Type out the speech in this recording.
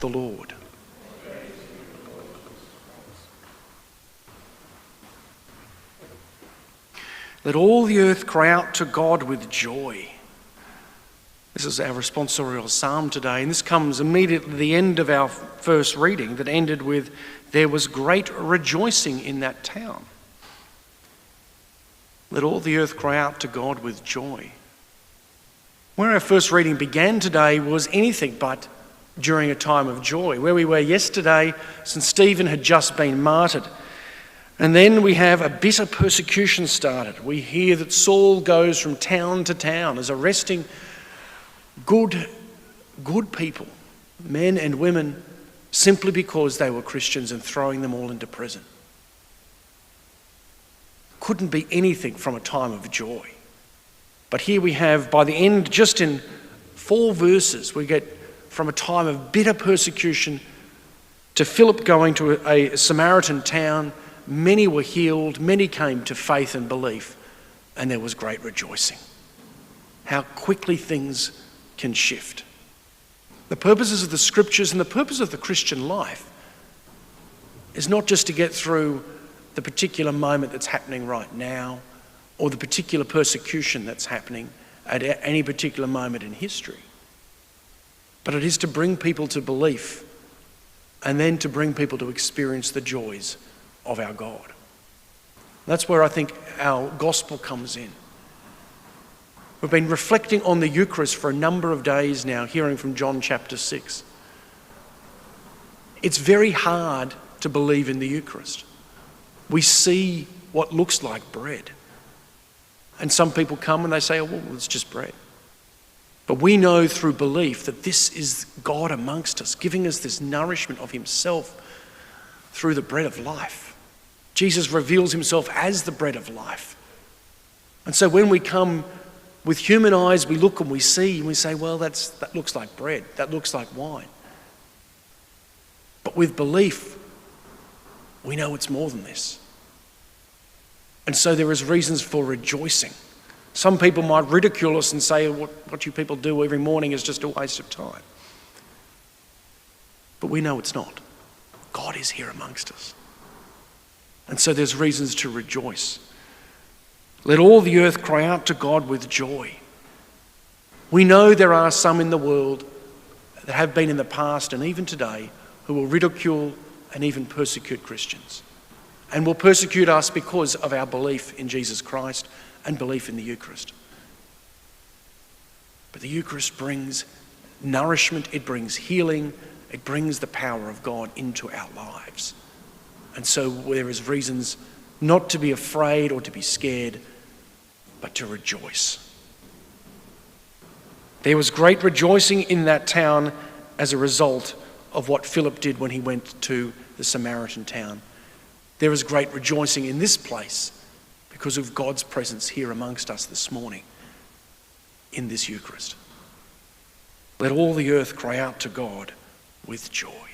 the Lord. Let all the earth cry out to God with joy. This is our responsorial psalm today, and this comes immediately at the end of our first reading that ended with, "There was great rejoicing in that town." Let all the earth cry out to God with joy. Where our first reading began today was anything but during a time of joy. Where we were yesterday, St. Stephen had just been martyred. And then we have a bitter persecution started. We hear that Saul goes from town to town as arresting good people, men and women, simply because they were Christians and throwing them all into prison. Couldn't be anything from a time of joy. But here we have, by the end, just in 4 verses, we get from a time of bitter persecution to Philip going to a Samaritan town. Many were healed, many came to faith and belief, and there was great rejoicing. How quickly things can shift. The purposes of the scriptures and the purpose of the Christian life is not just to get through the particular moment that's happening right now or the particular persecution that's happening at any particular moment in history, but it is to bring people to belief and then to bring people to experience the joys of our God. That's where I think our gospel comes in. We've been reflecting on the Eucharist for a number of days now, hearing from John chapter 6. It's very hard to believe in the Eucharist. We see what looks like bread. And some people come and they say, "Oh, well, it's just bread." But we know through belief that this is God amongst us, giving us this nourishment of himself through the bread of life. Jesus reveals himself as the bread of life. And so when we come with human eyes, we look and we see and we say, well, that looks like bread, that looks like wine. But with belief, we know it's more than this. And so there is reasons for rejoicing. Some people might ridicule us and say, what you people do every morning is just a waste of time. But we know it's not. God is here amongst us. And so there's reasons to rejoice. Let all the earth cry out to God with joy. We know there are some in the world that have been in the past and even today who will ridicule and even persecute Christians, and will persecute us because of our belief in Jesus Christ and belief in the Eucharist. But the Eucharist brings nourishment, it brings healing, it brings the power of God into our lives. And so there is reasons not to be afraid or to be scared, but to rejoice. There was great rejoicing in that town as a result of what Philip did when he went to the Samaritan town. There is great rejoicing in this place because of God's presence here amongst us this morning in this Eucharist. Let all the earth cry out to God with joy.